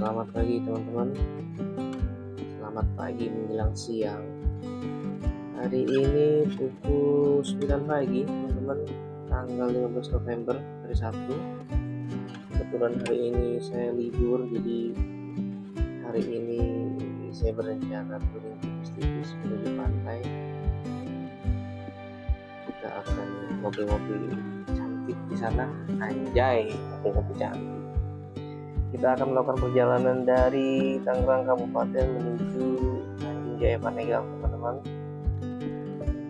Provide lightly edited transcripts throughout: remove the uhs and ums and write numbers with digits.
Selamat pagi teman-teman. Selamat pagi menjelang siang. Hari ini pukul 9 pagi teman-teman, tanggal 15 November, hari Sabtu. Kebetulan hari ini saya libur, jadi hari ini saya berencana touring tipis-tipis menuju pantai. Kita akan ngopi-ngopi cantik di sana. Anjay, ngopi-ngopi cantik. Kita akan melakukan perjalanan dari Tangerang Kabupaten menuju Tanjung Jaya Pandeglang, teman-teman.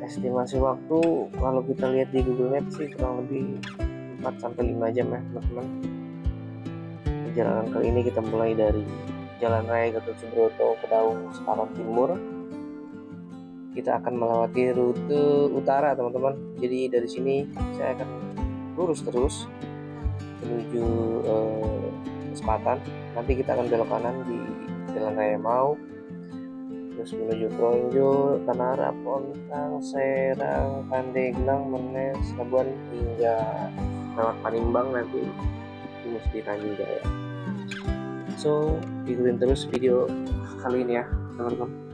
Estimasi waktu kalau kita lihat di Google Maps sih kurang lebih 4-5 jam ya, teman-teman. Perjalanan kali ini kita mulai dari Jalan Raya Gatot Subroto, Kedaung, Semarang Timur. Kita akan melewati rute utara, teman-teman. Jadi dari sini saya akan lurus terus menuju Selatan. Nanti kita akan belok kanan di Jalan Raya Mau, terus menuju Kronjo, Tanah Harap, Pontang, Serang, Pandeglang, Menes, Labuan, hingga lewat Panimbang, nanti terus di Tanjung Jaya. So, ikutin terus video kali ini ya, teman-teman.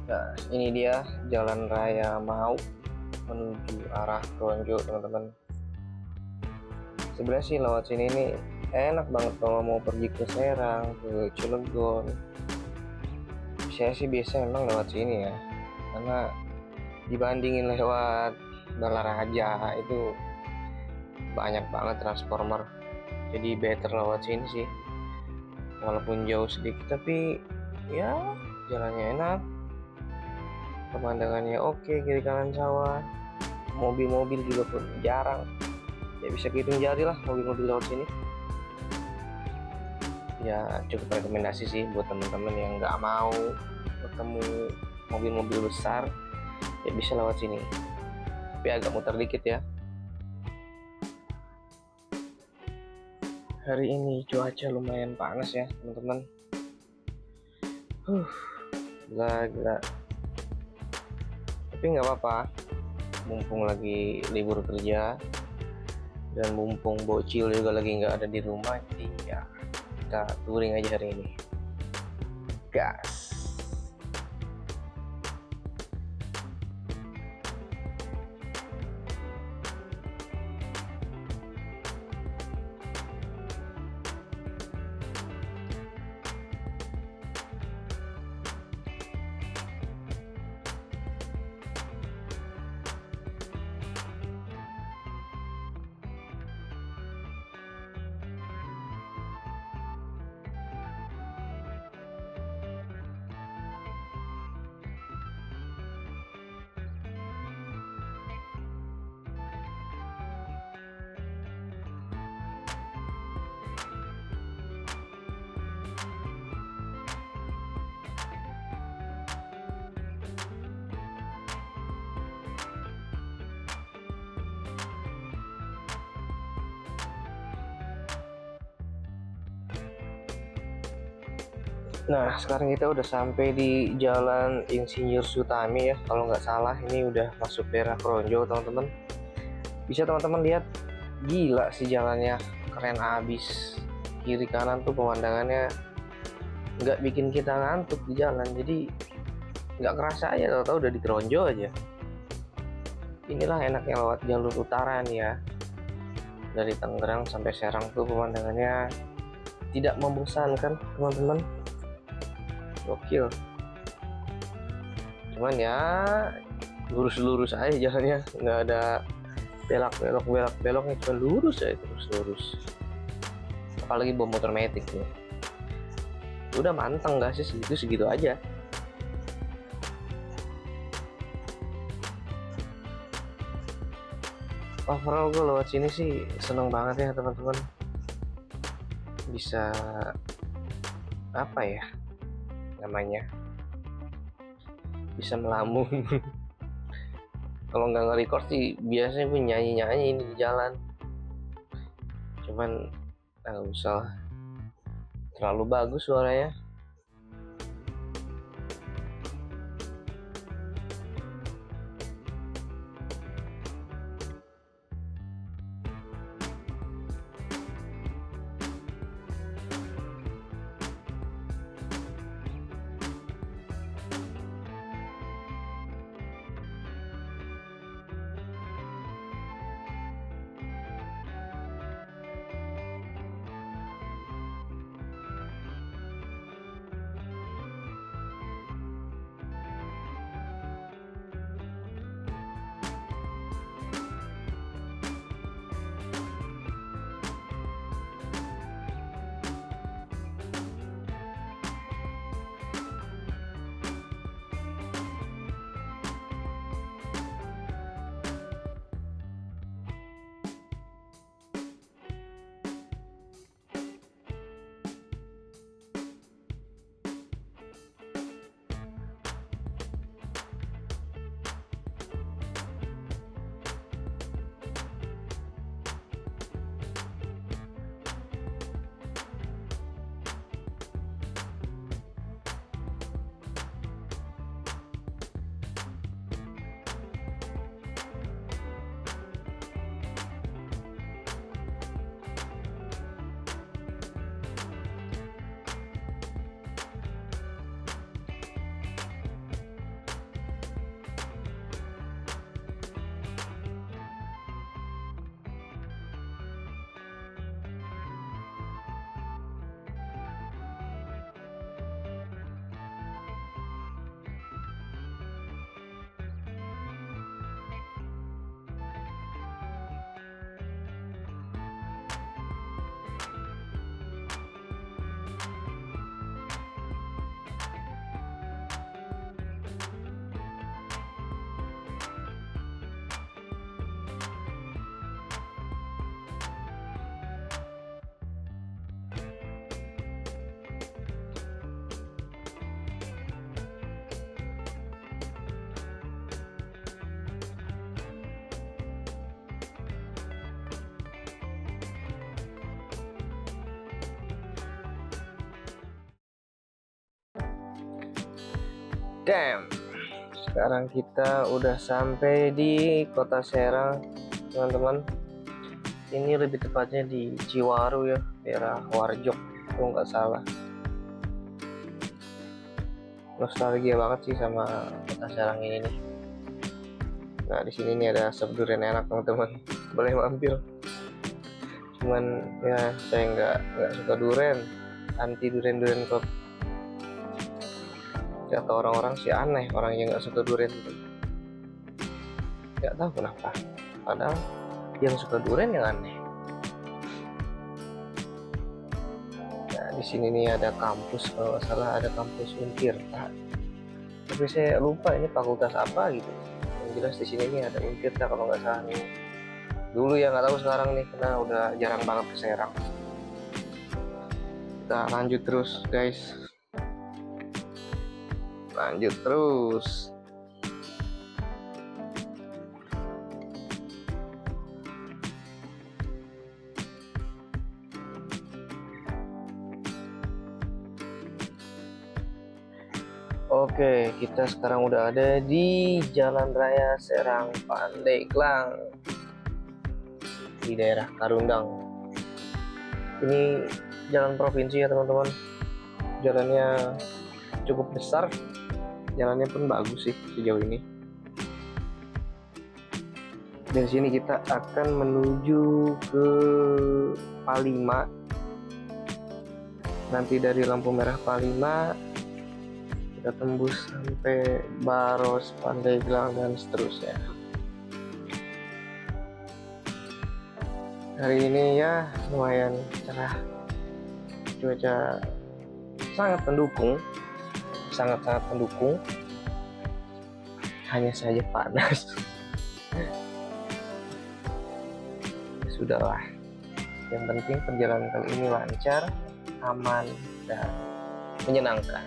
Nah, ini dia Jalan Raya Mau menuju arah Kronjo, teman-teman. Sebenarnya sih lewat sini nih enak banget kalau mau pergi ke Serang, ke Cilegon. Saya sih biasa emang lewat sini ya, karena dibandingin lewat Balaraja itu banyak banget transformer. Jadi better lewat sini sih, walaupun jauh sedikit tapi ya jalannya enak. Pemandangannya oke, kiri kanan sawah, mobil-mobil juga pun jarang, ya bisa hitung jari lah mobil-mobil lewat sini. Ya cukup rekomendasi sih buat teman-teman yang nggak mau ketemu mobil-mobil besar, ya bisa lewat sini, tapi agak muter dikit ya. Hari ini cuaca lumayan panas ya teman-teman. Gila. Tapi nggak apa-apa, mumpung lagi libur kerja dan mumpung bocil juga lagi nggak ada di rumah, jadi ya kita touring aja hari ini. Gas. Nah, sekarang kita udah sampai di Jalan Insinyur Sutami ya, kalau nggak salah. Ini udah masuk daerah Kronjo, teman-teman. Bisa teman-teman lihat, gila sih jalannya, keren abis. Kiri kanan tuh pemandangannya nggak bikin kita ngantuk di jalan, jadi nggak kerasa aja, tahu-tahu udah di Kronjo aja. Inilah enaknya lewat jalur utara nih ya. dari Tangerang sampai Serang tuh pemandangannya tidak membosankan teman-teman, gokil. Cuman ya lurus-lurus aja jalannya, nggak ada beloknya, cuma lurus aja terus lurus. Apalagi bawa motor metik nih, udah manteng gak sih segitu aja. Overall gue lewat sini sih seneng banget ya teman-teman, bisa apa ya namanya, bisa melamun. Kalau nggak nge-record sih biasanya gue nyanyi ini di jalan, cuman nggak usah lah, terlalu bagus suaranya. Damn, sekarang kita udah sampai di kota Serang teman-teman. Ini lebih tepatnya di Ciwaru ya, daerah Warjok kalau nggak salah. Nostalgia banget sih sama kota Serang ini nih. Nah di sini nih ada sop durian enak teman-teman, boleh mampir. Cuman ya saya nggak suka durian, anti durian kok. Kata orang-orang sih aneh orang yang nggak suka durian gitu. Nggak tahu kenapa, padahal yang suka durian yang aneh. Nah di sini nih ada kampus, kalau nggak salah ada kampus Untirta, tapi saya lupa ini fakultas apa gitu. Yang jelas di sini nih ada Untirta kalau nggak salah nih. Dulu ya, nggak tahu sekarang nih karena udah jarang banget ke Serang. Kita lanjut terus guys, lanjut terus. Oke, kita sekarang udah ada di Jalan Raya Serang Pandeglang di daerah Karundang. Ini jalan provinsi ya teman-teman, jalannya cukup besar, jalannya pun bagus sih sejauh ini. Dari sini kita akan menuju ke Palima. Nanti dari lampu merah Palima kita tembus sampai Baros, Pandeglang, dan seterusnya. Hari ini ya lumayan cerah, cuaca sangat mendukung, sangat-sangat mendukung. Hanya saja panas. Sudahlah, yang penting perjalanan kali ini lancar, aman, dan menyenangkan.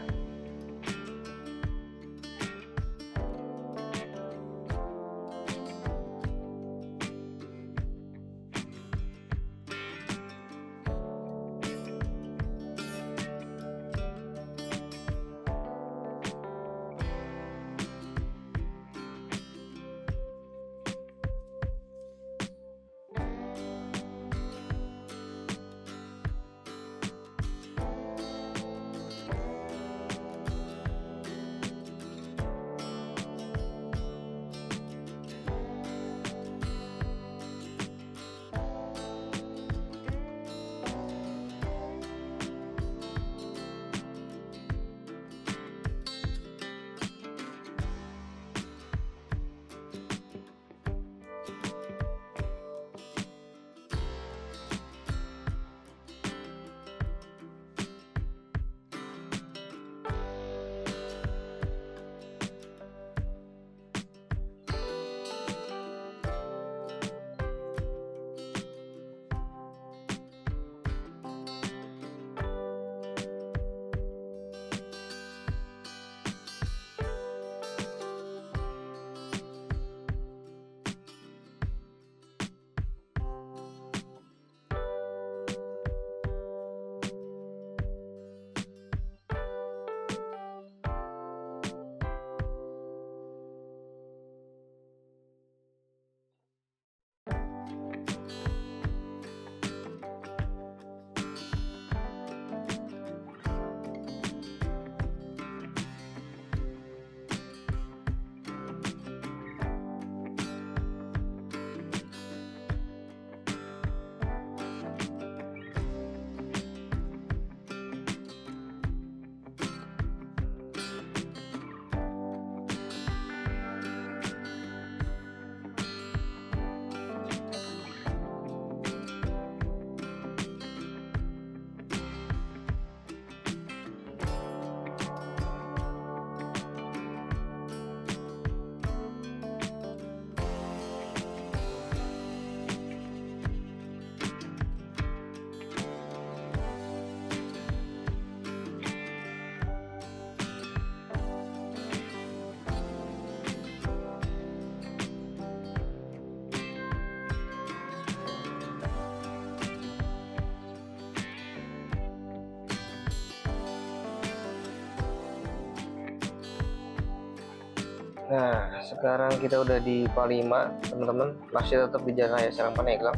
Nah, sekarang kita udah di Palima, teman-teman. Masih tetap di Jalan Raya Serang Pandeglang.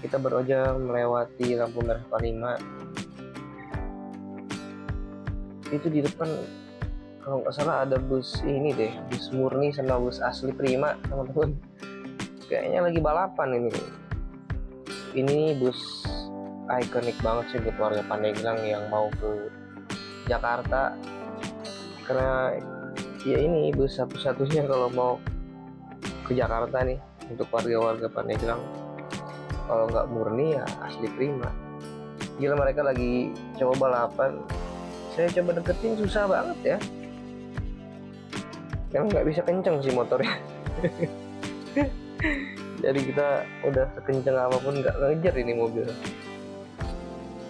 Kita baru aja melewati lampu merah Palima. Itu di depan, kalau nggak salah ada bus ini deh, bus murni sama bus asli Prima, teman-teman. Kayaknya lagi balapan ini. Ini bus ikonik banget sih buat warga Pandeglang yang mau ke Jakarta. Karena ya ini bus satu-satunya kalau mau ke Jakarta nih untuk warga-warga Pandeglang. Kalau nggak murni ya asli Prima. Gila, mereka lagi coba balapan. Saya coba deketin susah banget ya. Yang nggak bisa kenceng sih motornya. Jadi kita udah sekenceng apapun nggak ngejar ini mobil.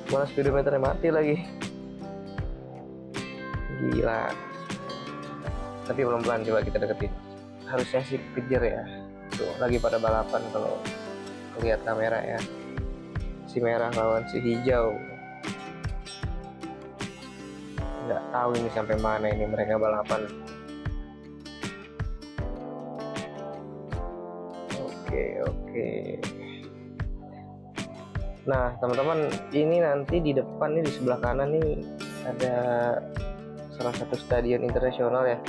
Malah speedometernya mati lagi. Gila. Tapi pelan-pelan coba kita deketin. Harusnya sih kejar ya. Tuh lagi pada balapan kalau lihat kamera ya. Si merah lawan si hijau. Nggak tahu ini sampai mana ini mereka balapan. Oke. Nah teman-teman, ini nanti di depan nih, di sebelah kanan nih ada salah satu stadion internasional ya,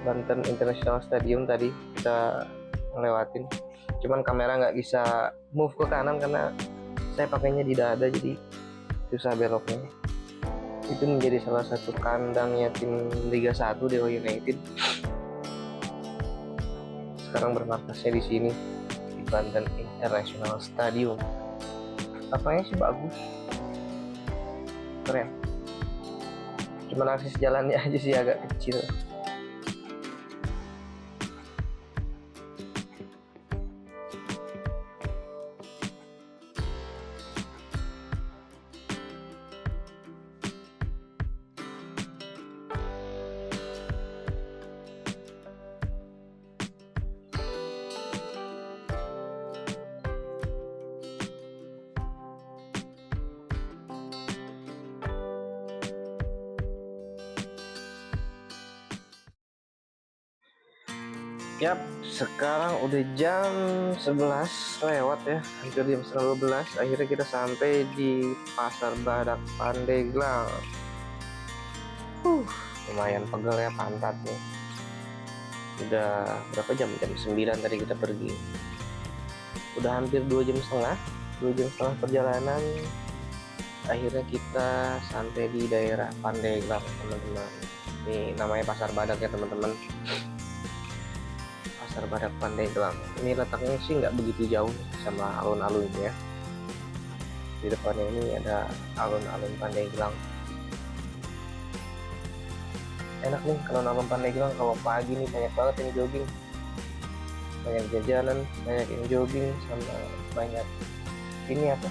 Banten International Stadium. Tadi kita ngelewatin, cuman kamera nggak bisa move ke kanan karena saya pakainya di dada, jadi susah beloknya. Itu menjadi salah satu kandangnya tim Liga 1 Dewa United. Sekarang bermarkasnya di sini di Banten International Stadium. Apanya sih bagus, keren. Cuman akses jalannya aja sih agak kecil. Yap, sekarang udah jam 11 lewat ya, hampir jam 12. Akhirnya kita sampai di Pasar Badak Pandeglang. Lumayan pegel ya pantat nih. Udah berapa jam? Jam 9 tadi kita pergi. Udah hampir 2 jam setengah perjalanan. Akhirnya kita sampai di daerah Pandeglang, teman-teman. Ini namanya Pasar Badak ya, teman-teman. Pasar Badak Pandeglang. Ini letaknya sih nggak begitu jauh sama alun-alunnya. Di depannya ini ada alun-alun Pandeglang. Enak nih kalau alun Pandeglang, kalau pagi nih banyak banget yang jogging, banyak jajanan, banyak yang jogging, sama banyak ini apa?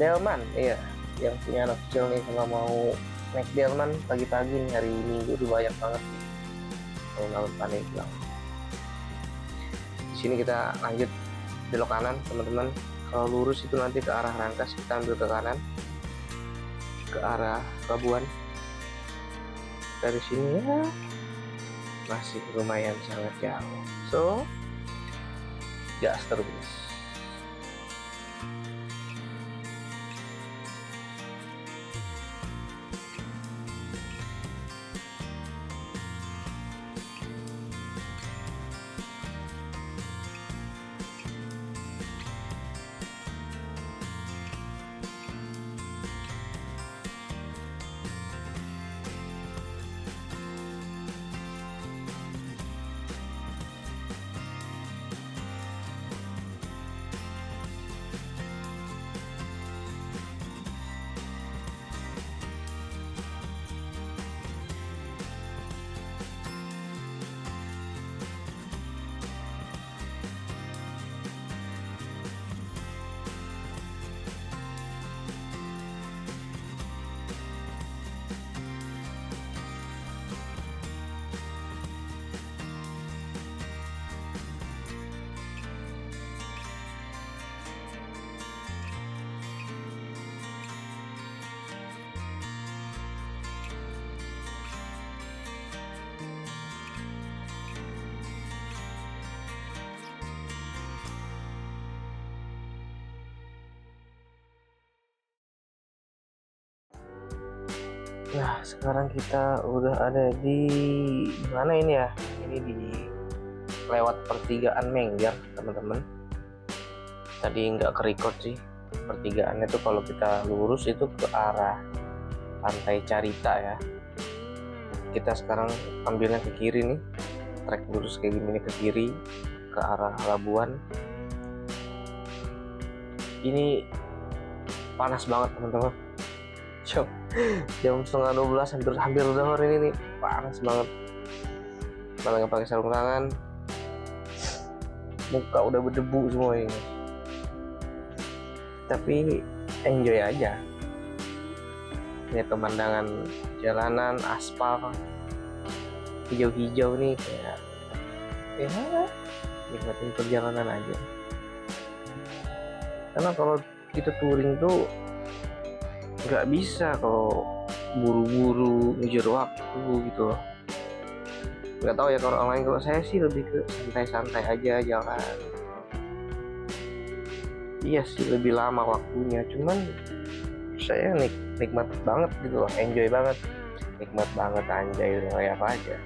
Delman, iya, yang punya anak kecil nih kalau mau naik delman pagi-pagi nih, hari Minggu tuh banyak banget alun-alun Pandeglang. Di sini kita lanjut belok kanan, teman-teman. Kalau lurus itu nanti ke arah Rangkas, kita ambil ke kanan ke arah Pelabuhan. Dari sini ya masih lumayan sangat jauh, so gas terus. Nah, sekarang kita udah ada di mana ini ya? Ini di lewat pertigaan Mengger, teman-teman. Tadi nggak ke-record sih. Pertigaannya tuh kalau kita lurus itu ke arah Pantai Carita ya. Kita sekarang ambilnya ke kiri nih. Trek lurus kayak gini nih ke kiri ke arah Labuan. Ini panas banget, teman-teman. Jam setengah 12, hampir zuhur ini nih, panas banget. Malah nggak pakai sarung tangan, muka udah berdebu semua ini. Tapi enjoy aja. Lihat pemandangan jalanan, aspal, hijau-hijau nih, kayak ya nikmatin perjalanan aja. Karena kalau kita touring tuh nggak bisa kalau buru-buru ngejar waktu gitu loh. Nggak tahu ya kalau orang lain, kalau saya sih lebih ke santai-santai aja jalan. Iya sih lebih lama waktunya, cuman saya nikmat banget gitu loh, enjoy banget, nikmat banget, anjay, udah kayak apa aja.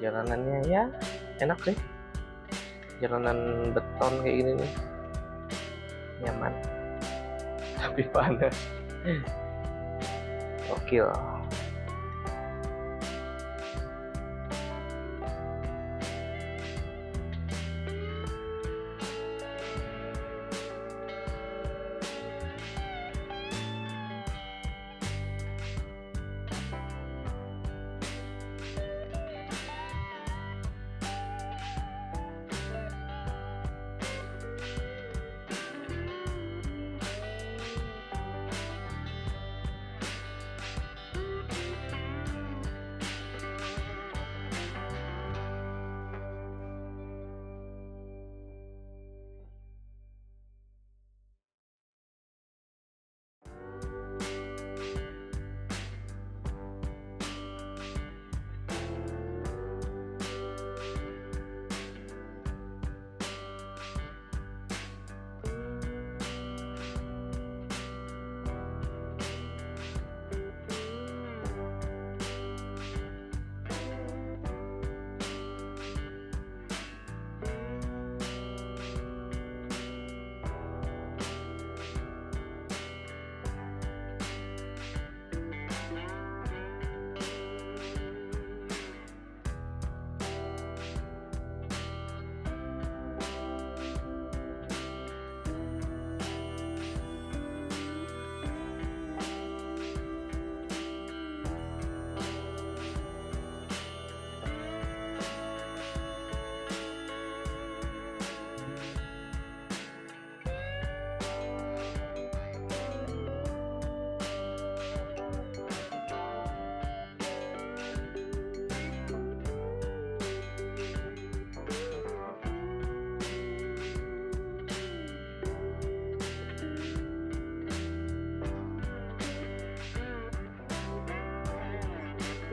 jalanannya ya enak sih, jalanan beton kayak gini nih nyaman tapi panas. Oke lah.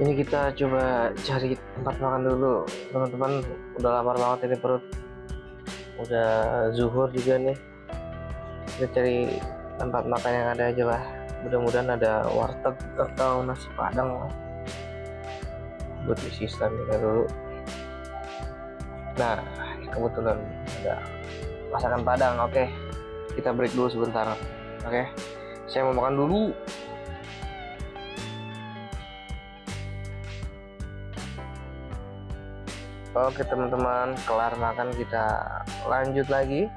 Ini kita coba cari tempat makan dulu teman-teman, udah lapar banget ini perut, udah zuhur juga nih. Kita cari tempat makan yang ada aja lah, mudah-mudahan ada warteg atau nasi padang lah buat isi stamina dulu. Nah kebetulan ada masakan padang. Oke, kita break dulu sebentar. Oke, saya mau makan dulu. Oke teman-teman, kelar makan kita lanjut lagi.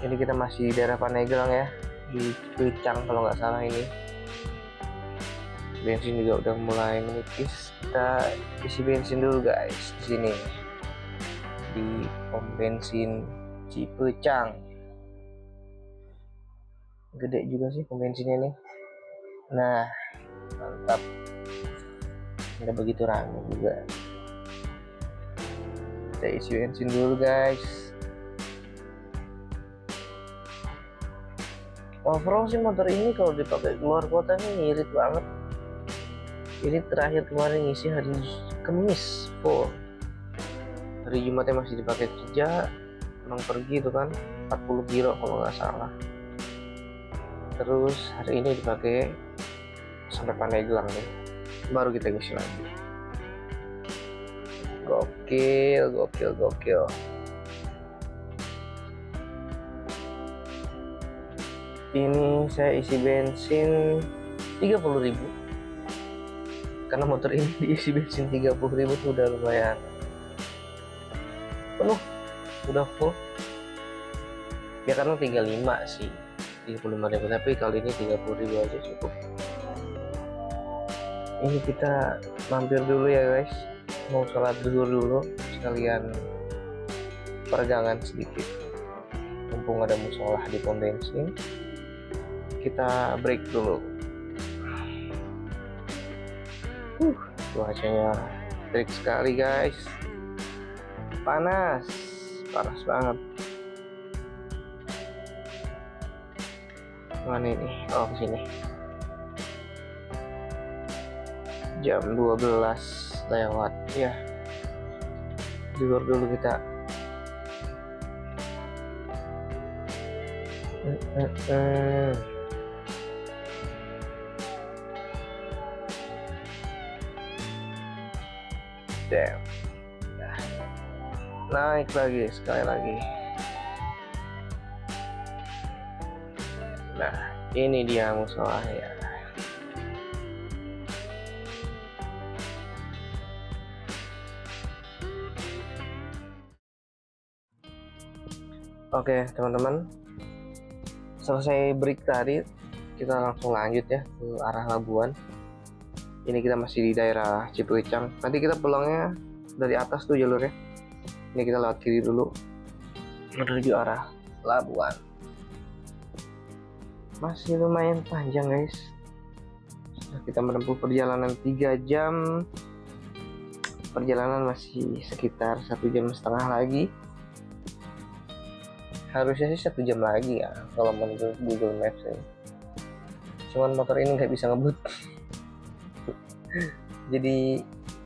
Ini kita masih di daerah Pandeglang ya, di Pucang kalau nggak salah ini. Bensin juga udah mulai menipis. Kita isi bensin dulu guys di sini di pom bensin Cipucang. Gede juga sih pom bensinnya nih. Nah mantap, nggak begitu rame juga. Kita isi bensin dulu guys. Overall sih motor ini kalau dipakai keluar kota nih irit banget. Ini terakhir kemarin ngisi hari Kamis full. Hari Jumatnya masih dipakai kerja, emang pergi itu kan 40 kilo kalau nggak salah. Terus hari ini dipakai sampai Pandeglang deh, baru kita ngisi lagi. Gokil. Ini saya isi bensin 30.000 karena motor ini diisi bensin 30.000 tuh udah lumayan penuh, udah full ya, karena 35 sih 35.000, tapi kali ini 30.000 aja cukup. Ini kita mampir dulu ya guys, mau sholat zuhur dulu sekalian peregangan sedikit, mumpung ada musola di pom bensin. Kita break dulu. Cuacanya terik sekali guys, panas banget. Mana ini? Oh kesini. Jam 12 lewat ya. Zuhur dulu kita. damn. Naik lagi sekali lagi. Nah, ini dia musolahnya. Oke teman-teman, selesai break tadi, kita langsung lanjut ya ke arah Labuan. Ini kita masih di daerah Cipuicang. Nanti kita pulangnya dari atas tuh jalurnya. Ini kita lewat kiri dulu menuju arah Labuan. Masih lumayan panjang guys. Sudah kita menempuh perjalanan 3 jam. Perjalanan masih sekitar 1,5 jam lagi. Harusnya sih 1 jam lagi ya kalau menurut Google Maps ini. Cuman motor ini nggak bisa ngebut. Jadi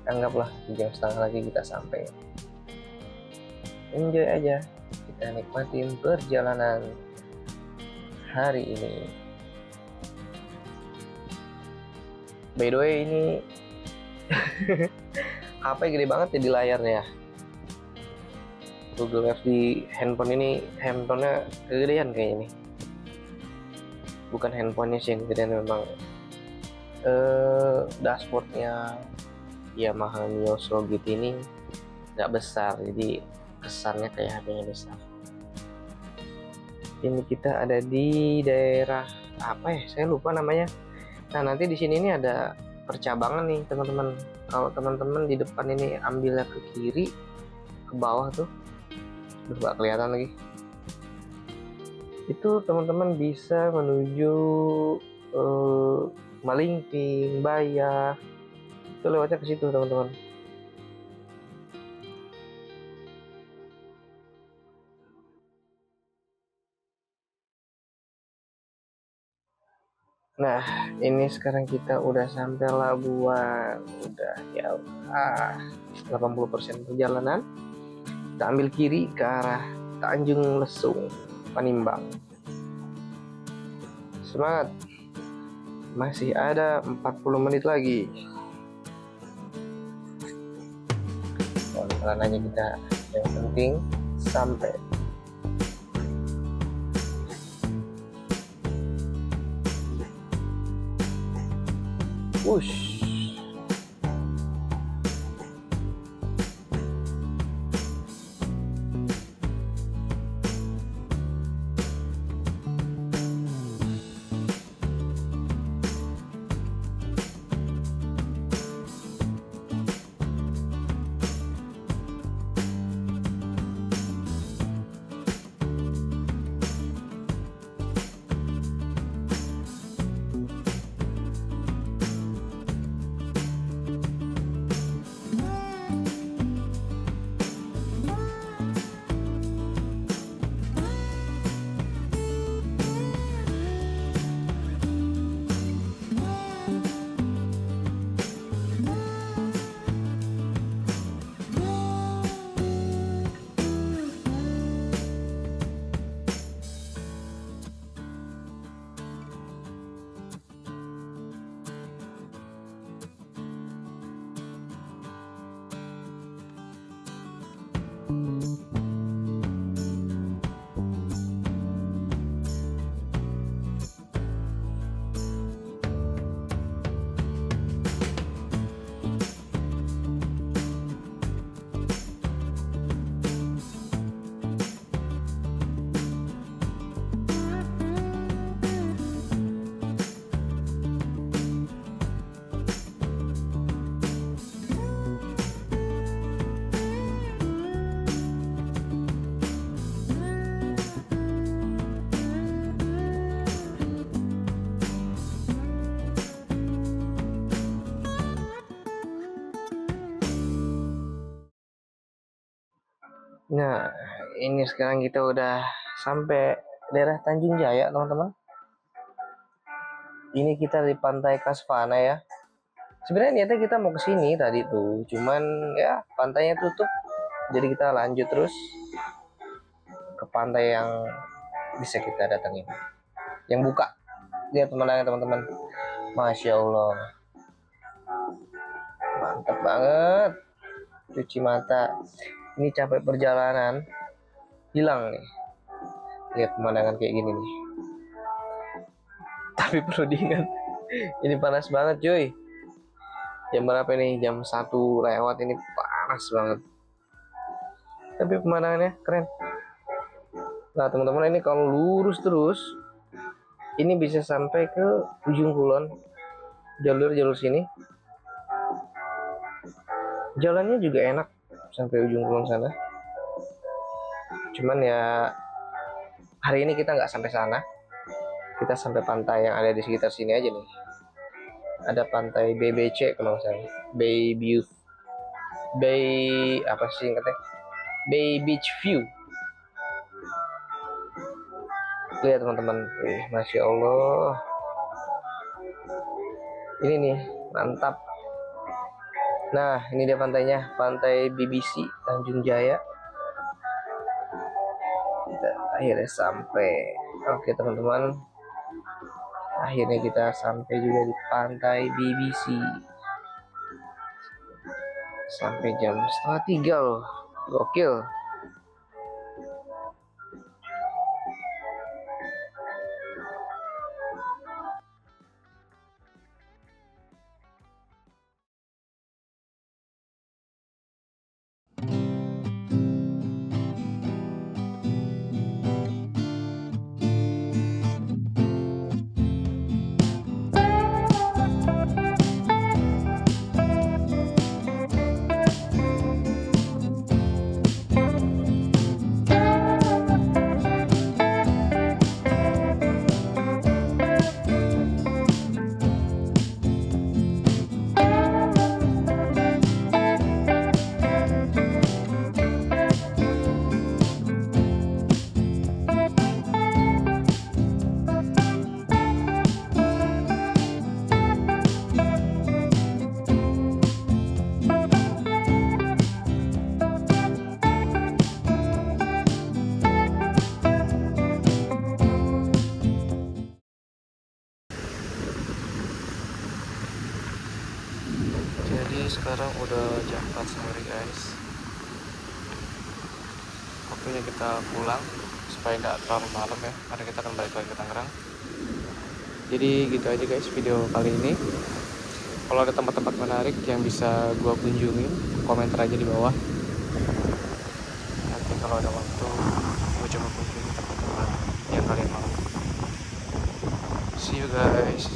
anggaplah 1,5 jam lagi kita sampai. Enjoy aja, kita nikmatin perjalanan hari ini. By the way, ini HP gede banget ya di layarnya. Google Maps di handphone ini, handphonenya kegedean kayak ini. Bukan handphonenya sih yang kegedean, memang dashboardnya Yamaha Mio Slow GT ini nggak besar, jadi kesannya kayak HP-nya besar. Ini kita ada di daerah apa ya? Saya lupa namanya. Nah, nanti di sini ini ada percabangan nih teman-teman. Kalau teman-teman di depan ini ambilnya ke kiri, ke bawah tuh, nggak kelihatan lagi. Itu teman-teman bisa menuju Malingping, Bayah. Itu lewatnya ke situ teman-teman. Nah, ini sekarang kita udah sampai Labuan, udah ya 80% perjalanan. Kita ambil kiri ke arah Tanjung Lesung, Panimbang. Semangat, masih ada 40 menit lagi. Pelan-pelan aja kita, yang penting sampai. Wush. Nah, ini sekarang kita udah sampai daerah Tanjung Jaya, teman-teman. Ini kita di Pantai Kasvana ya. Sebenarnya niatnya kita mau ke sini tadi tuh, cuman ya pantainya tutup. Jadi kita lanjut terus ke pantai yang bisa kita datangin. Yang buka. Lihat pemandangan teman-teman. Masya Allah. Mantap banget. cuci mata. Ini capek perjalanan, hilang nih. Lihat pemandangan kayak gini nih. Tapi perlu diingat, ini panas banget cuy. Jam berapa nih? Jam 1 lewat, ini panas banget. Tapi pemandangannya keren. Nah teman-teman, ini kalau lurus terus, ini bisa sampai ke ujung kulon. Jalur sini. Jalannya juga enak sampai ujung kulon sana. Cuman ya hari ini kita nggak sampai sana. Kita sampai pantai yang ada di sekitar sini aja nih. Ada pantai BBC kalau nggak salah. Bay apa sih singkatnya? Bay Beach View. Lihat teman-teman, masya Allah. Ini nih mantap. Nah ini dia pantainya, pantai BBC Tanjung Jaya. Kita akhirnya sampai. Oke teman-teman, akhirnya kita sampai juga di pantai BBC. Sampai jam 2:30 loh, gokil. Jadi sekarang udah jam 4 sore guys. Waktunya kita pulang supaya nggak terlalu malam ya, karena kita akan balik lagi ke Tangerang. Jadi gitu aja guys video kali ini. Kalau ada tempat-tempat menarik yang bisa gua kunjungin, komentar aja di bawah. Nanti kalau ada waktu gua coba kunjungi tempat-tempat yang kalian mau. See you guys.